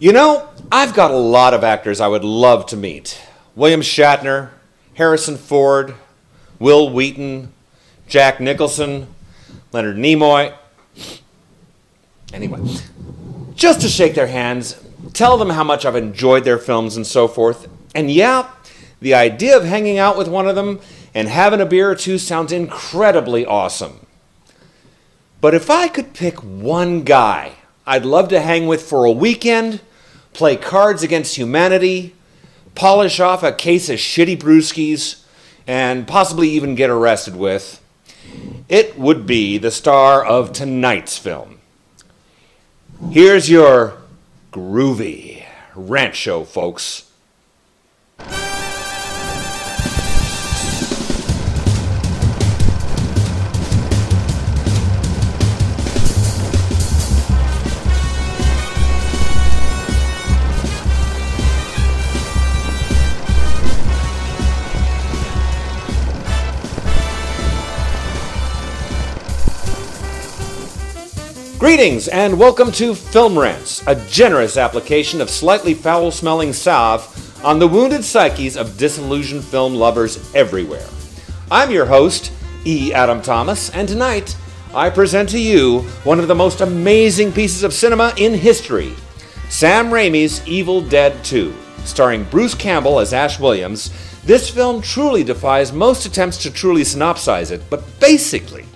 You know, I've got a lot of actors I would love to meet. William Shatner, Harrison Ford, Will Wheaton, Jack Nicholson, Leonard Nimoy. Anyway, just to shake their hands, tell them how much I've enjoyed their films and so forth. And yeah, the idea of hanging out with one of them and having a beer or two sounds incredibly awesome. But if I could pick one guy I'd love to hang with for a weekend, play Cards Against Humanity, polish off a case of shitty brewskis, and possibly even get arrested with, it would be the star of tonight's film. Here's your Groovy Rant Show, folks. Greetings and welcome to Film Rants, a generous application of slightly foul-smelling salve on the wounded psyches of disillusioned film lovers everywhere. I'm your host, E. Adam Thomas, and tonight I present to you one of the most amazing pieces of cinema in history, Sam Raimi's Evil Dead 2. Starring Bruce Campbell as Ash Williams, this film truly defies most attempts to truly synopsize it, but basically,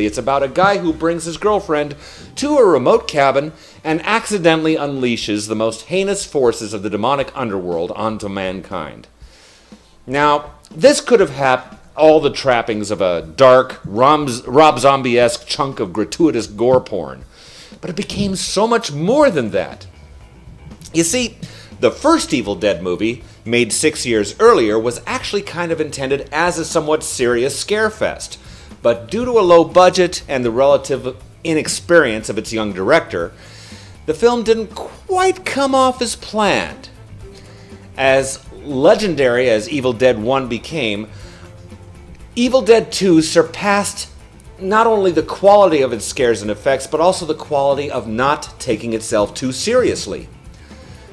it's about a guy who brings his girlfriend to a remote cabin and accidentally unleashes the most heinous forces of the demonic underworld onto mankind. Now, this could have had all the trappings of a dark, Rob Zombie-esque chunk of gratuitous gore porn, but it became so much more than that. You see, the first Evil Dead movie, made 6 years earlier, was actually kind of intended as a somewhat serious scarefest. But due to a low budget and the relative inexperience of its young director, the film didn't quite come off as planned. As legendary as Evil Dead 1 became, Evil Dead 2 surpassed not only the quality of its scares and effects, but also the quality of not taking itself too seriously.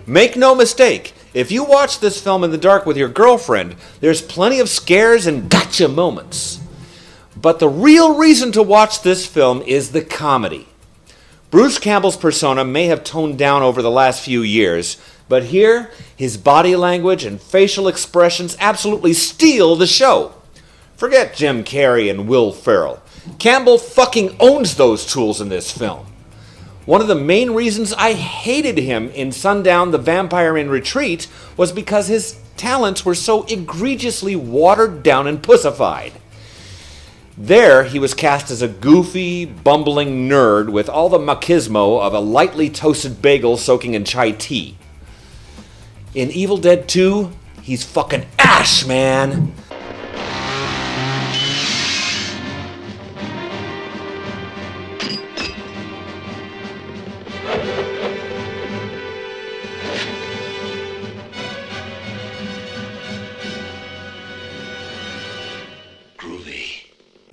Make no mistake, if you watch this film in the dark with your girlfriend, there's plenty of scares and gotcha moments. But the real reason to watch this film is the comedy. Bruce Campbell's persona may have toned down over the last few years, but here, his body language and facial expressions absolutely steal the show. Forget Jim Carrey and Will Ferrell. Campbell fucking owns those tools in this film. One of the main reasons I hated him in Sundown, the Vampire in Retreat was because his talents were so egregiously watered down and pussified. There, he was cast as a goofy, bumbling nerd with all the machismo of a lightly toasted bagel soaking in chai tea. In Evil Dead 2, he's fucking Ash, man!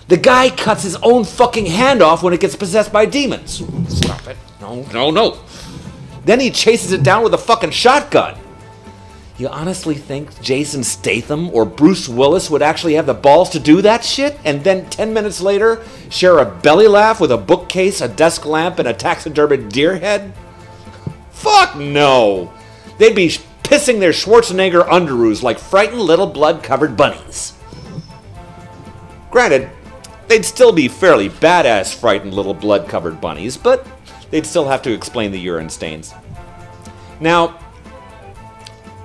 The guy cuts his own fucking hand off when it gets possessed by demons. Stop it. No. Then he chases it down with a fucking shotgun. You honestly think Jason Statham or Bruce Willis would actually have the balls to do that shit? And then 10 minutes later, share a belly laugh with a bookcase, a desk lamp, and a taxidermied deer head? Fuck no. They'd be pissing their Schwarzenegger underoos like frightened little blood-covered bunnies. Granted, they'd still be fairly badass frightened little blood-covered bunnies, but they'd still have to explain the urine stains. Now,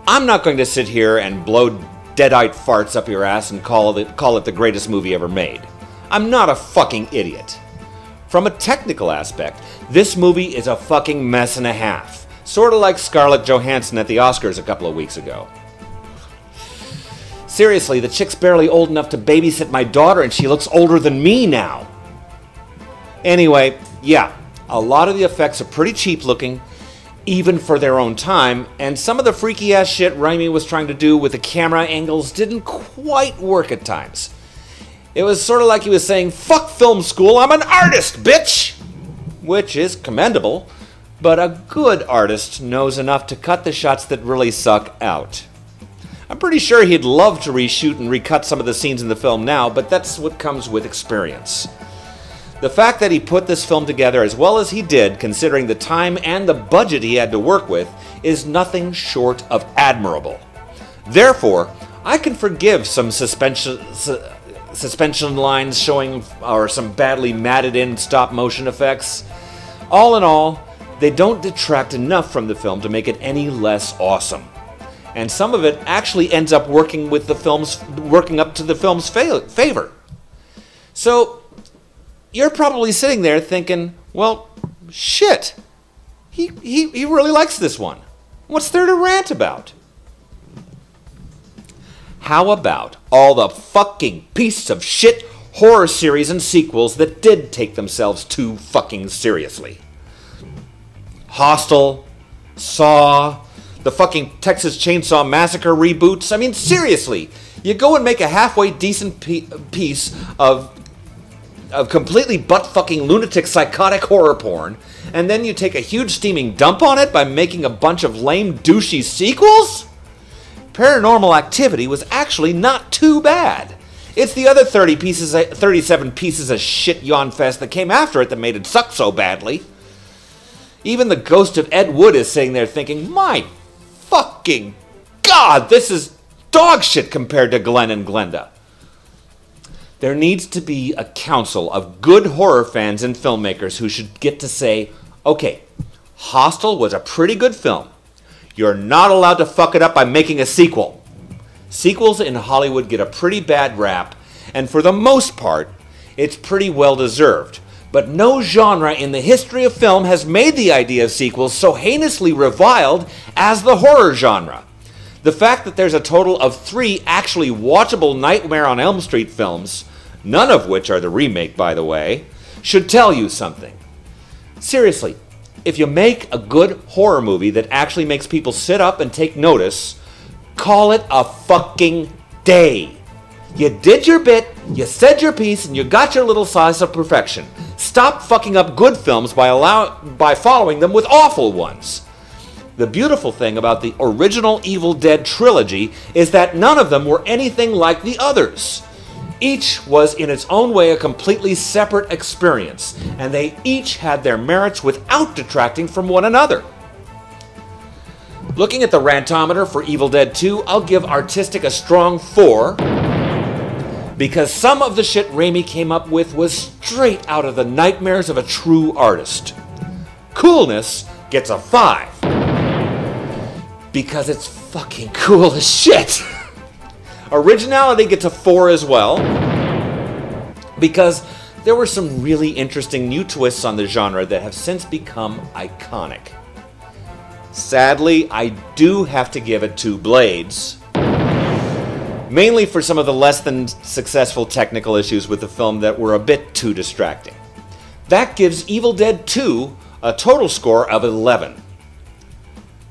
I'm not going to sit here and blow deadite farts up your ass and call it the greatest movie ever made. I'm not a fucking idiot. From a technical aspect, this movie is a fucking mess and a half. Sort of like Scarlett Johansson at the Oscars a couple of weeks ago. Seriously, the chick's barely old enough to babysit my daughter and she looks older than me now. Anyway, yeah, a lot of the effects are pretty cheap looking, even for their own time, and some of the freaky ass shit Raimi was trying to do with the camera angles didn't quite work at times. It was sort of like he was saying, fuck film school, I'm an artist, bitch! Which is commendable, but a good artist knows enough to cut the shots that really suck out. I'm pretty sure he'd love to reshoot and recut some of the scenes in the film now, but that's what comes with experience. The fact that he put this film together as well as he did, considering the time and the budget he had to work with, is nothing short of admirable. Therefore, I can forgive some suspension lines showing or some badly matted in stop motion effects. All in all, they don't detract enough from the film to make it any less awesome. And some of it actually ends up working up to the film's favor. So, you're probably sitting there thinking, well, shit, he really likes this one. What's there to rant about? How about all the fucking pieces of shit horror series and sequels that did take themselves too fucking seriously? Hostel, Saw, the fucking Texas Chainsaw Massacre reboots. I mean, seriously, you go and make a halfway decent piece of completely butt-fucking lunatic psychotic horror porn, and then you take a huge steaming dump on it by making a bunch of lame douchey sequels? Paranormal Activity was actually not too bad. It's the other 37 pieces of shit yawn fest that came after it that made it suck so badly. Even the ghost of Ed Wood is sitting there thinking, my fucking God, this is dog shit compared to Glenn and Glenda. There needs to be a council of good horror fans and filmmakers who should get to say, okay, Hostel was a pretty good film. You're not allowed to fuck it up by making a sequel. Sequels in Hollywood get a pretty bad rap, and for the most part, it's pretty well deserved. But no genre in the history of film has made the idea of sequels so heinously reviled as the horror genre. The fact that there's a total of 3 actually watchable Nightmare on Elm Street films, none of which are the remake, by the way, should tell you something. Seriously, if you make a good horror movie that actually makes people sit up and take notice, call it a fucking day. You did your bit, you said your piece, and you got your little slice of perfection. Stop fucking up good films by following them with awful ones. The beautiful thing about the original Evil Dead trilogy is that none of them were anything like the others. Each was in its own way a completely separate experience, and they each had their merits without detracting from one another. Looking at the rantometer for Evil Dead 2, I'll give Artistic a strong 4, because some of the shit Raimi came up with was straight out of the nightmares of a true artist. Coolness gets a 5, because it's fucking cool as shit. Originality gets a 4 as well, because there were some really interesting new twists on the genre that have since become iconic. Sadly, I do have to give it 2 Blades, mainly for some of the less than successful technical issues with the film that were a bit too distracting. That gives Evil Dead 2 a total score of 11.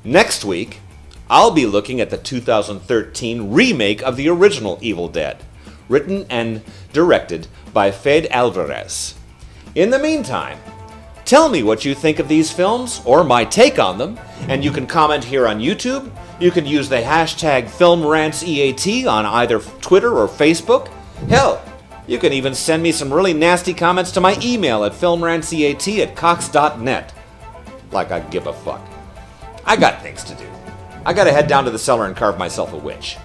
Next week, I'll be looking at the 2013 remake of the original Evil Dead, written and directed by Fede Alvarez. In the meantime, tell me what you think of these films, or my take on them, and you can comment here on YouTube. You can use the hashtag FilmRantsEAT on either Twitter or Facebook. Hell, you can even send me some really nasty comments to my email at filmrantseat@cox.net. Like I give a fuck. I got things to do. I gotta head down to the cellar and carve myself a witch.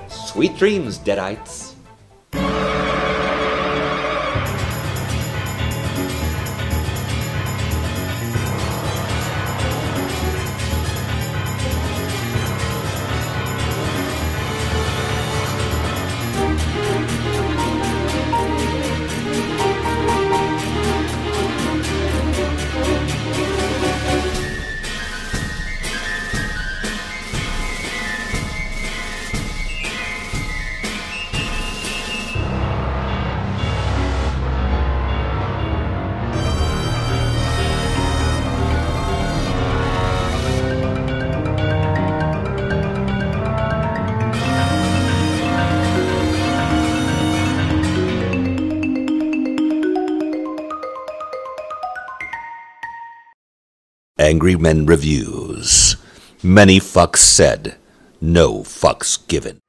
Sweet dreams, Deadites. Angry Men Reviews. Many fucks said, no fucks given.